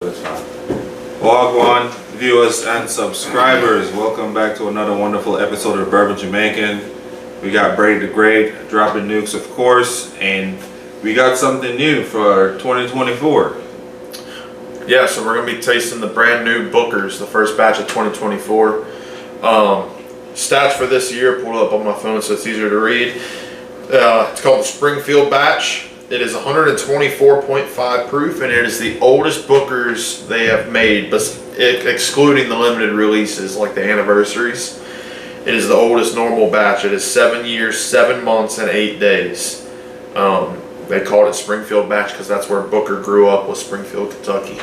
That's fine. Wagwan viewers and subscribers, welcome back to another wonderful episode of Bourbon Jamaican. We got Brady the Great dropping nukes, of course, and we got something new for 2024. Yeah, so we're gonna be tasting the brand new Bookers, the first batch of 2024. Stats for this year pulled up on my phone so it's easier to read. It's called the Springfield batch. It is 124.5 proof, and it is the oldest Bookers they have made, but excluding the limited releases like the anniversaries. It is the oldest normal batch. It is 7 years, 7 months, and 8 days. They called it Springfield batch because that's where Booker grew up, was Springfield, Kentucky.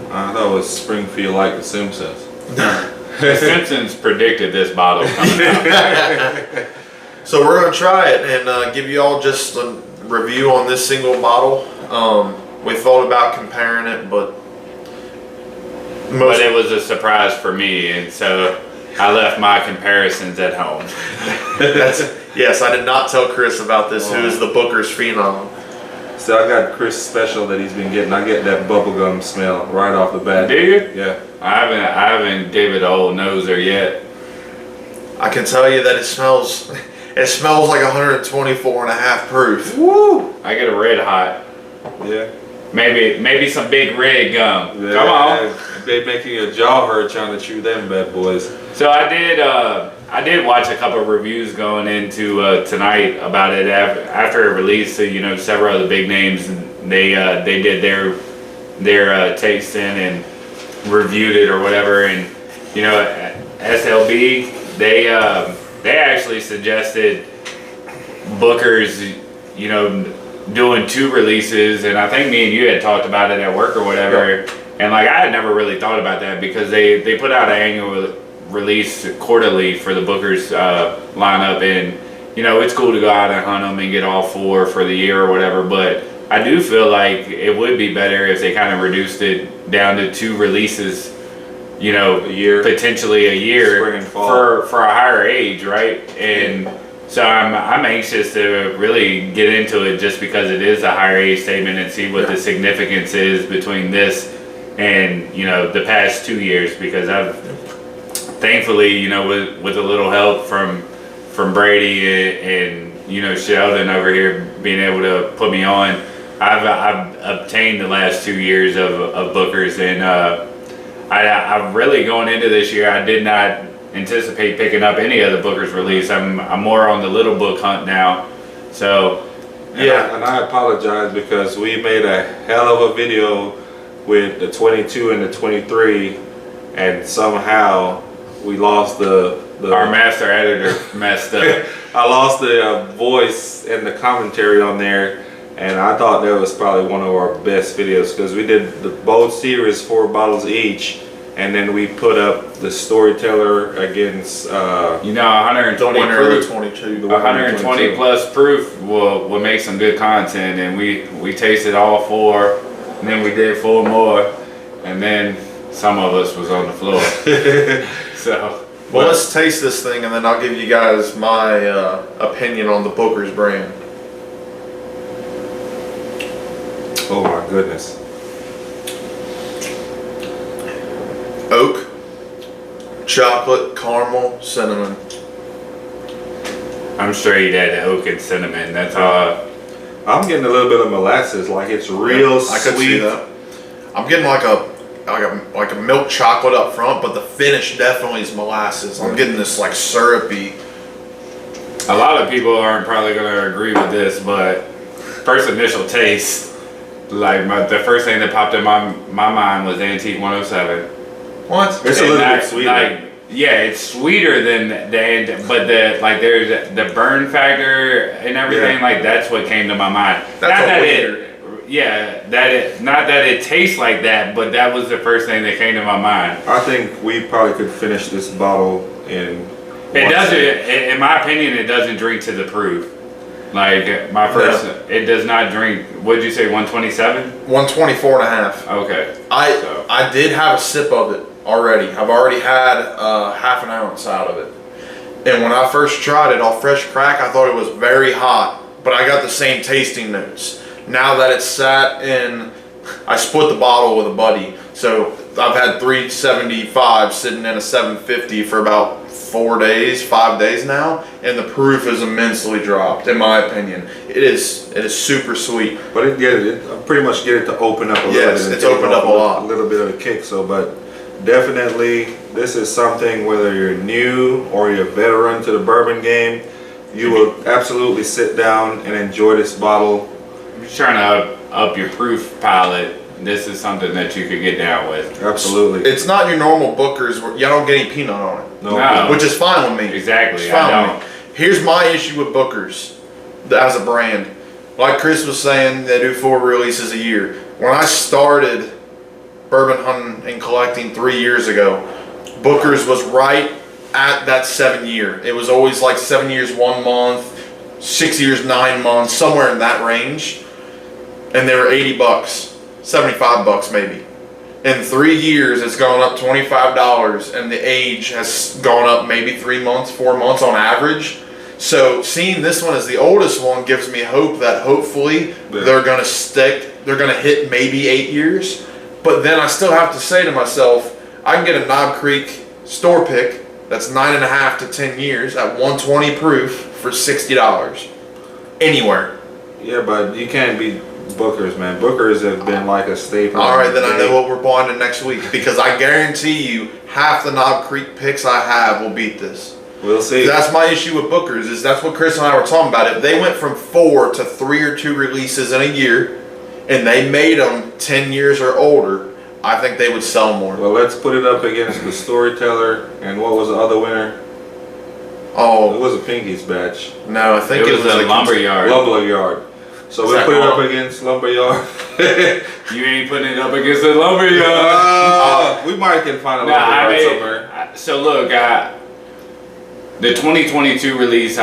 I thought it was Springfield like The Simpsons. The Simpsons predicted this bottle coming out. So we're gonna try it and give you all just a review on this single bottle. We thought about comparing it, but it was a surprise for me, and so I left my comparisons at home. Yes, I did not tell Chris about this, who is the Booker's phenom. So I got Chris special that he's been getting. I get that bubblegum smell right off the bat. Do you? Yeah. I haven't gave it a old noser yet. I can tell you that it smells like 124.5 proof. Woo! I get a red hot. Yeah. Maybe some big red gum. Yeah, Come on. They making your jaw hurt trying to chew them bad boys. So I did watch a couple of reviews going into tonight about it after it released. So, several of the big names, they did their tasting and reviewed it or whatever. And SLB, they actually suggested Booker's doing 2 releases, and I think me and you had talked about it at work or whatever. Yep. And I had never really thought about that because they put out an annual release quarterly for the Booker's lineup, and it's cool to go out and hunt them and get all 4 for the year or whatever, but I do feel like it would be better if they kind of reduced it down to 2 releases, a year, potentially a year, spring and fall, for a higher age, right? And so I'm anxious to really get into it just because it is a higher age statement and see what the significance is between this and the past 2 years, because I've thankfully with a little help from Brady and Sheldon over here being able to put me on, I've obtained the last 2 years of Bookers, and I'm really going into this year. I did not anticipate picking up any of the Booker's release. I'm more on the little book hunt now. So and I apologize because we made a hell of a video with the 22 and the 23, and somehow we lost our master editor messed up. I lost the voice and the commentary on there, and I thought that was probably one of our best videos because we did both series 4 bottles each, and then we put up the storyteller against 120 proof, 120 plus proof will make some good content, and we tasted all 4, and then we did 4 more, and then some of us was on the floor. So well, let's taste this thing, and then I'll give you guys my opinion on the Booker's brand. Oh my goodness. Oak, chocolate, caramel, cinnamon. I'm straight at oak and cinnamon. That's all. I'm getting a little bit of molasses, like it's real sweet. I could see that. I'm getting like a milk chocolate up front, but the finish definitely is molasses. I'm getting this like syrupy. A lot of people aren't probably going to agree with this, but first initial taste, the first thing that popped in my mind was Antique 107. What? It's a little bit sweeter. It's sweeter than but there's the burn factor and everything. Yeah. That's what came to my mind. Not that it tastes like that, but that was the first thing that came to my mind. I think we probably could finish this bottle in. It doesn't. In my opinion, it doesn't drink to the proof. It does not drink. What'd you say? 127. 124.5. Okay. I did have a sip of it already. I've already had half an ounce out of it. And when I first tried it off fresh crack, I thought it was very hot, but I got the same tasting notes. Now that it's sat in I split the bottle with a buddy, So I've had 375 sitting in a 750 for about 5 days now, and the proof is immensely dropped, in my opinion. It is super sweet. But it pretty much get it to open up a little bit. Yes, it's opened up a lot. A little bit of a kick. So, but definitely, this is something, whether you're new or you're a veteran to the bourbon game, you will absolutely sit down and enjoy this bottle. If you're trying to up your proof palette, this is something that you could get down with. Absolutely. It's not your normal Booker's where you don't get any peanut on it. No. Which is fine with me. Exactly. It's fine with me. Here's my issue with Booker's as a brand. Like Chris was saying, they do 4 releases a year. When I started bourbon hunting and collecting 3 years ago, Booker's was right at that 7 year. It was always like 7 years, 1 month, 6 years, 9 months, somewhere in that range. And they were $80, $75 maybe. In 3 years, it's gone up $25, and the age has gone up maybe 3 months, 4 months on average. So seeing this one as the oldest one gives me hope that hopefully they're gonna stick. They're gonna hit maybe 8 years. But then I still have to say to myself, I can get a Knob Creek store pick that's 9.5 to 10 years at 120 proof for $60 anywhere. Yeah, but you can't beat Booker's, man. Booker's have been like a staple. All right, then I know what we're buying next week, because I guarantee you half the Knob Creek picks I have will beat this. We'll see. That's my issue with Booker's, is that's what Chris and I were talking about. If they went from 4 to 3 or 2 releases in a year, and they made them 10 years or older, I think they would sell more. Well, let's put it up against the Storyteller, and what was the other winner? It Oh, was a Pinky's batch. no, I think It was a Lumberyard. Lumberyard. So we'll put it up against Lumberyard. You ain't putting it up against the Lumberyard. We might can find a Nah, Lumberyard somewhere. So look, the 2022 release,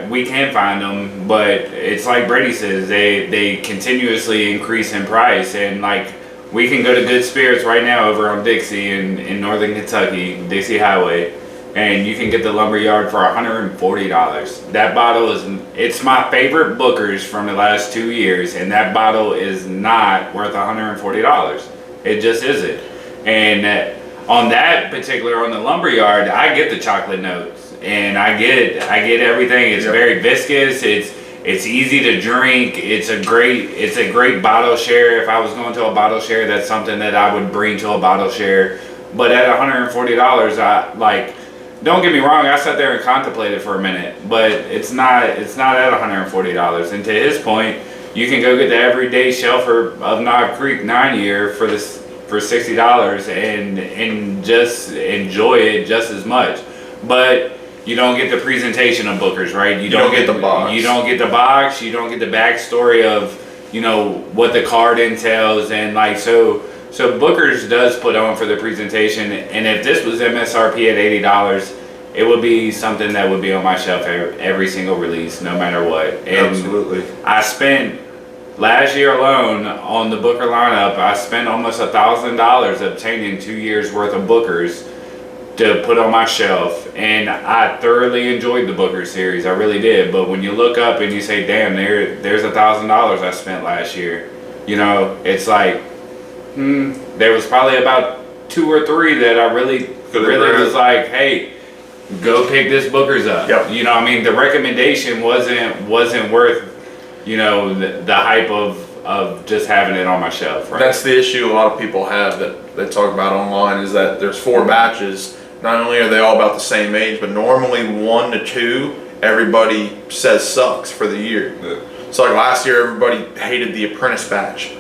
we can find them, but it's like Brady says, they continuously increase in price, and like we can go to Good Spirits right now over on Dixie in northern Kentucky, Dixie Highway, and you can get the Lumberyard for $140. That bottle it's my favorite Booker's from the last 2 years, and that bottle is not worth $140. It just isn't. And on that particular, on the Lumberyard, I get the chocolate notes, and I get everything. It's very viscous. It's easy to drink. It's a great bottle share. If I was going to a bottle share, that's something that I would bring to a bottle share. But at $140, don't get me wrong, I sat there and contemplated for a minute, but it's not at $140. And to his point, you can go get the everyday shelfer of Knob Creek 9 year for $60 and just enjoy it just as much. But you don't get the presentation of Booker's, right? You don't get the box. You don't get the box. You don't get the backstory of, what the card entails, and So Booker's does put on for the presentation, and if this was MSRP at $80, it would be something that would be on my shelf every single release, no matter what. And Absolutely. I spent last year alone on the Booker lineup. I spent almost $1,000 obtaining 2 years worth of Bookers to put on my shelf, and I thoroughly enjoyed the Booker series. I really did. But when you look up and you say, "Damn, there's $1,000 I spent last year," it's like. There was probably about 2 or 3 that I really was like, hey, go pick this Booker's up. Yep. The recommendation wasn't worth, the hype of just having it on my shelf. Right? that's the issue a lot of people have that they talk about online, is that there's 4 batches. Not only are they all about the same age, but normally 1 to 2, everybody says sucks for the year. Yeah. So like last year, everybody hated the Apprentice batch.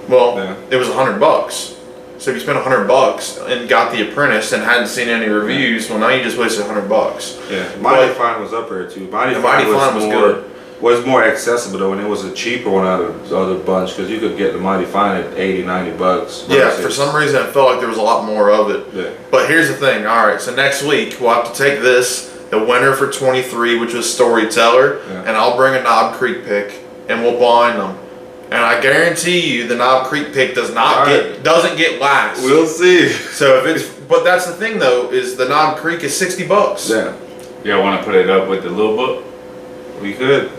Well, it was $100. So if you spent $100 and got the Apprentice and hadn't seen any reviews, well, now you just wasted $100. Yeah, Mighty Fine was up there too. Mighty Fine was good. Was more accessible though, and it was a cheaper one out of the other bunch, because you could get the Mighty Fine at $80-$90. Yeah, for some reason I felt like there was a lot more of it. Yeah. But here's the thing. All right, so next week we'll have to take this, the winner for 23, which was Storyteller, and I'll bring a Knob Creek pick, and we'll blind them. And I guarantee you, the Knob Creek pick doesn't get last. We'll see. So but that's the thing though, is the Knob Creek is $60. Yeah. Y'all want to put it up with the little book? We could.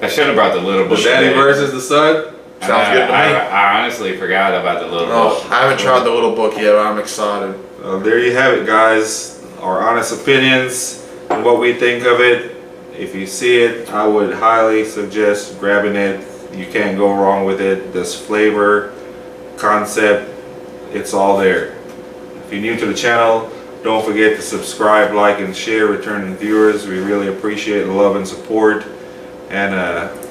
I should have brought the little book. The Daddy versus the Son. Sounds good to me. I honestly forgot about the little book. Oh, I haven't tried the little book yet, but I'm excited. There you have it, guys. Our honest opinions and what we think of it. If you see it, I would highly suggest grabbing it. You can't go wrong with it. This flavor, concept, it's all there. If you're new to the channel, don't forget to subscribe, like, and share. Returning viewers, we really appreciate the love and support. And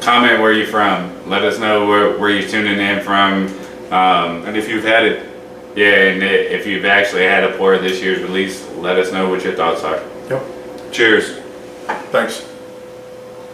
Comment where you're from. Let us know where you're tuning in from. and if you've had it. Yeah, and if you've actually had a pour of this year's release, let us know what your thoughts are. Yep. Cheers. Thanks.